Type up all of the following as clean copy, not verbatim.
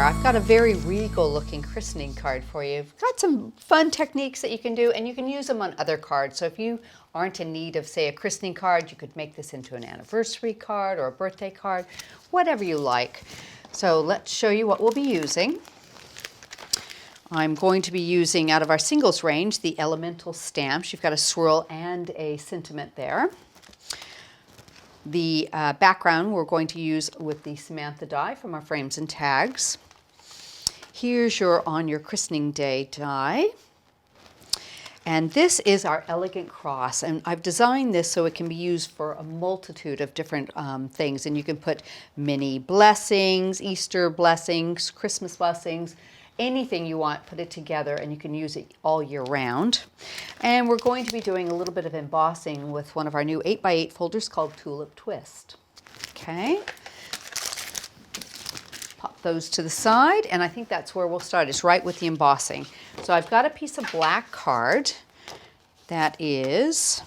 I've got a very regal looking christening card for you. I've got some fun techniques that you can do, and you can use them on other cards. So if you aren't in need of, say, a christening card, you could make this into an anniversary card or a birthday card, whatever you like. So let's show you what we'll be using. I'm going to be using, out of our singles range, the Elemental stamps. You've got a swirl and a sentiment there. The background we're going to use with the Samantha die from our frames and tags. Here's your on your christening day die. And this is our elegant cross, and I've designed this so it can be used for a multitude of different things. And you can put mini blessings, Easter blessings, Christmas blessings, anything you want, put it together, and you can use it all year round. And we're going to be doing a little bit of embossing with one of our new 8x8 folders called Tulip Twist. Okay. Pop those to the side, and I think that's where we'll start, is right with the embossing. So I've got a piece of black card that is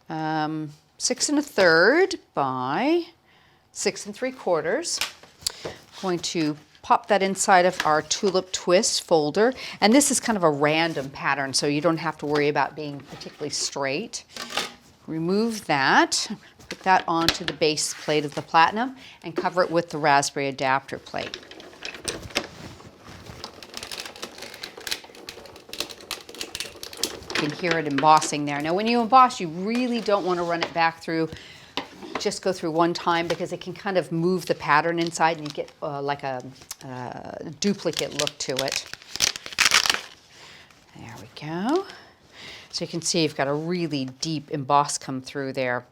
6 1/3 by 6 3/4. I'm going to pop that inside of our Tulip Twist folder, and this is kind of a random pattern, so you don't have to worry about being particularly straight. Remove that, put that onto the base plate of the platinum, and cover it with the raspberry adapter plate. You can hear it embossing there. Now when you emboss, you really don't want to run it back through. Just go through one time, because it can kind of move the pattern inside and you get like a duplicate look to it. There we go. So you can see you've got a really deep emboss come through there.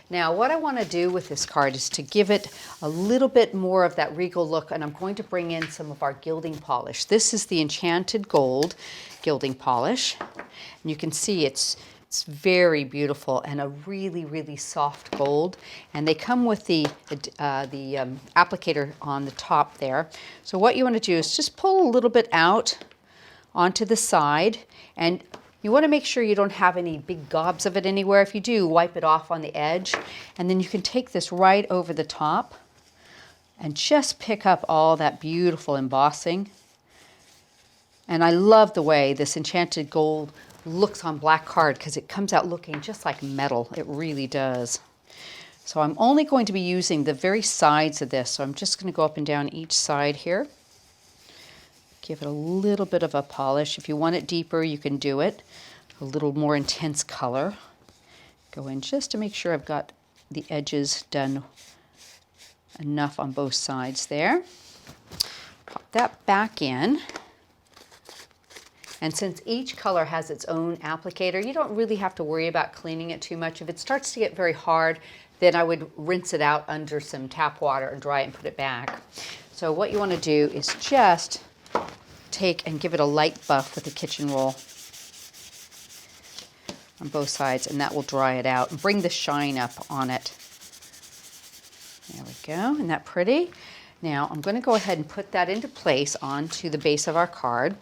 Now what I want to do with this card is to give it a little bit more of that regal look, and I'm going to bring in some of our gilding polish. This is the Enchanted Gold gilding polish, and you can see it's very beautiful and a really, really soft gold. And they come with the applicator on the top there. So what you want to do is just pull a little bit out onto the side, and you want to make sure you don't have any big gobs of it anywhere. If you do, wipe it off on the edge, and then you can take this right over the top and just pick up all that beautiful embossing. And I love the way this Enchanted Gold looks on black card, because it comes out looking just like metal. It really does. So I'm only going to be using the very sides of this. So I'm just going to go up and down each side here. Give it a little bit of a polish. If you want it deeper, you can do it. A little more intense color. Go in just to make sure I've got the edges done enough on both sides there. Pop that back in. And since each color has its own applicator, you don't really have to worry about cleaning it too much. If it starts to get very hard, then I would rinse it out under some tap water and dry it and put it back. So what you want to do is just take and give it a light buff with a kitchen roll on both sides, and that will dry it out and bring the shine up on it. There we go. Isn't that pretty? Now I'm going to go ahead and put that into place onto the base of our card.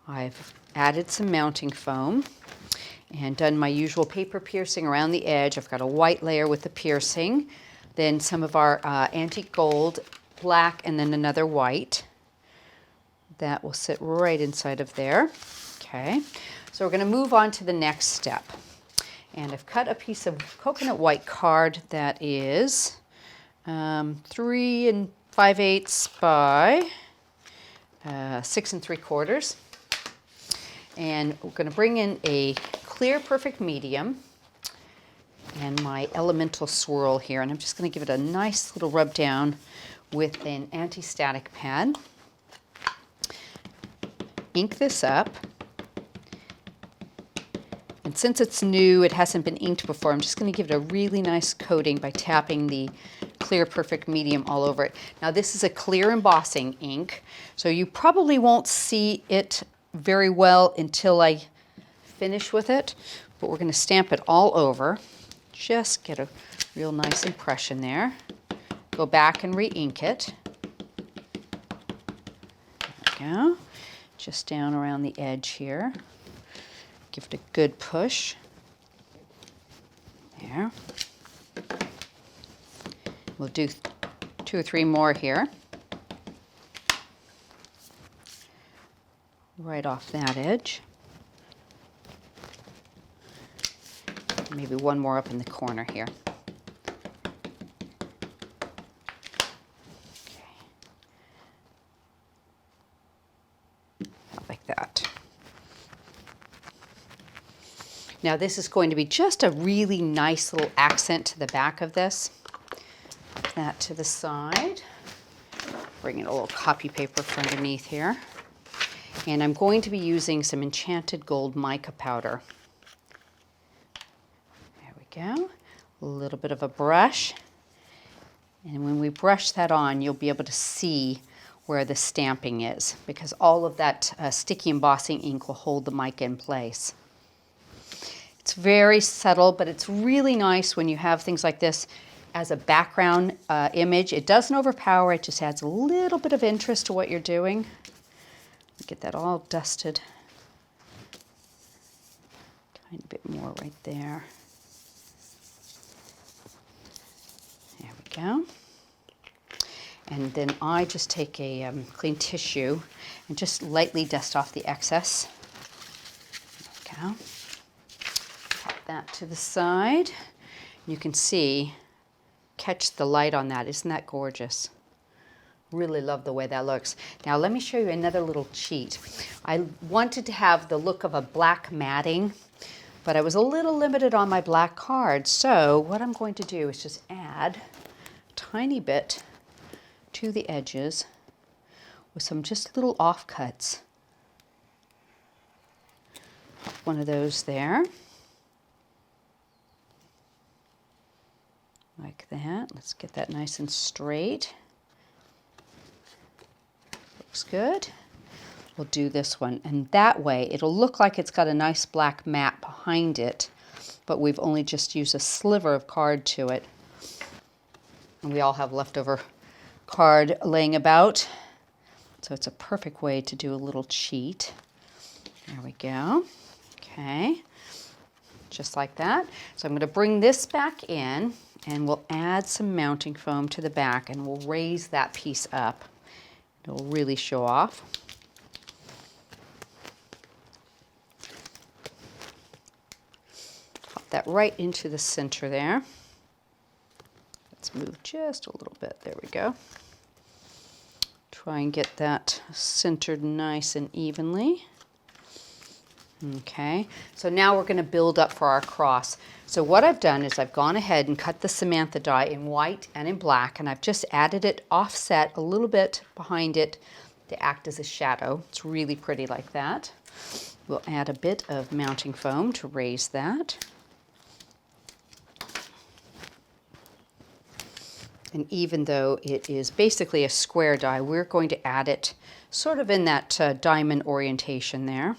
I've added some mounting foam and done my usual paper piercing around the edge. I've got a white layer with the piercing, then some of our antique gold, black, and then another white. That will sit right inside of there. Okay, so we're going to move on to the next step. And I've cut a piece of coconut white card that is 3 5/8 by 6 3/4. And we're going to bring in a clear perfect medium and my elemental swirl here, and I'm just going to give it a nice little rub down with an anti-static pad. Ink this up, and since it's new, it hasn't been inked before, I'm just going to give it a really nice coating by tapping the clear perfect medium all over it. Now this is a clear embossing ink, so you probably won't see it very well until I finish with it, but we're going to stamp it all over. Just get a real nice impression there. Go back and re-ink it. There we go. Just down around the edge here. Give it a good push. There. We'll do 2 or 3 more here. right off that edge. Maybe one more up in the corner here. Like that. Now this is going to be just a really nice little accent to the back of this. Put that to the side. Bring in a little copy paper for underneath here. And I'm going to be using some Enchanted Gold mica powder. There we go. A little bit of a brush. And when we brush that on, you'll be able to see where the stamping is, because all of that sticky embossing ink will hold the mica in place. It's very subtle, but it's really nice when you have things like this as a background image. It doesn't overpower, it just adds a little bit of interest to what you're doing. Get that all dusted. Tiny bit more right there. There we go. And then I just take a clean tissue and just lightly dust off the excess. There we go. Pop that to the side. You can see, catch the light on that. Isn't that gorgeous? Really love the way that looks. Now let me show you another little cheat. I wanted to have the look of a black matting, but I was a little limited on my black card. So what I'm going to do is just add a tiny bit to the edges with some just little offcuts. One of those there. Like that. Let's get that nice and straight. Looks good. We'll do this one, and that way it'll look like it's got a nice black mat behind it, but we've only just used a sliver of card to it. And we all have leftover card laying about, so it's a perfect way to do a little cheat. There we go. Okay, just like that. So I'm going to bring this back in, and we'll add some mounting foam to the back, and we'll raise that piece up. It'll really show off. Pop that right into the center there. Let's move just a little bit. There we go. Try and get that centered nice and evenly. Okay, so now we're going to build up for our cross. So what I've done is I've gone ahead and cut the Samantha die in white and in black, and I've just added it offset a little bit behind it to act as a shadow. It's really pretty like that. We'll add a bit of mounting foam to raise that. And even though it is basically a square die, we're going to add it sort of in that diamond orientation there.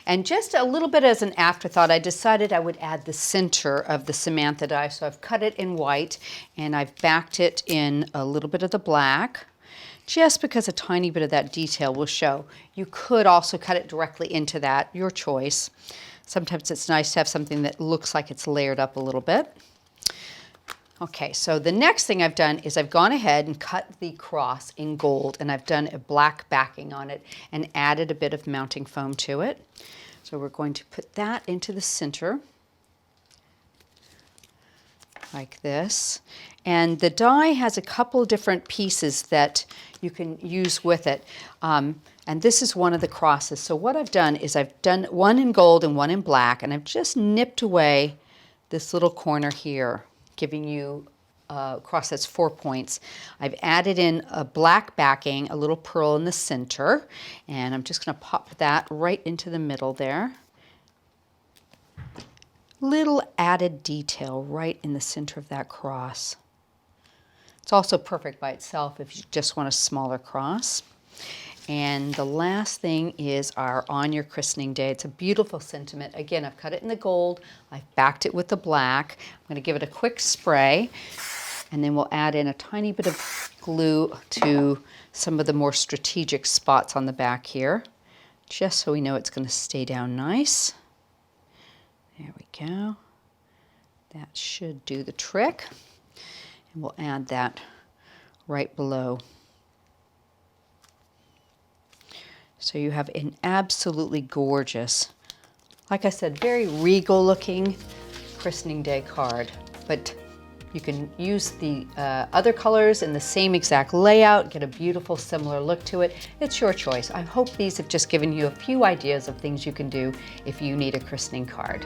And just a little bit as an afterthought, I decided I would add the center of the Samantha die. So I've cut it in white, and I've backed it in a little bit of the black, just because a tiny bit of that detail will show. You could also cut it directly into that, your choice. Sometimes it's nice to have something that looks like it's layered up a little bit. Okay, so the next thing I've done is I've gone ahead and cut the cross in gold, and I've done a black backing on it and added a bit of mounting foam to it. So we're going to put that into the center like this. And the die has a couple different pieces that you can use with it. And this is one of the crosses. So what I've done is I've done one in gold and one in black, and I've just nipped away this little corner here, giving you a cross that's 4 points. I've added in a black backing, a little pearl in the center, and I'm just going to pop that right into the middle there. Little added detail right in the center of that cross. It's also perfect by itself if you just want a smaller cross. And the last thing is our On Your Christening Day. It's a beautiful sentiment. Again, I've cut it in the gold. I've backed it with the black. I'm going to give it a quick spray, and then we'll add in a tiny bit of glue to some of the more strategic spots on the back here, just so we know it's going to stay down nice. There we go. That should do the trick. And we'll add that right below. So you have an absolutely gorgeous, like I said, very regal looking Christening Day card. But you can use the other colors in the same exact layout, get a beautiful similar look to it. It's your choice. I hope these have just given you a few ideas of things you can do if you need a christening card.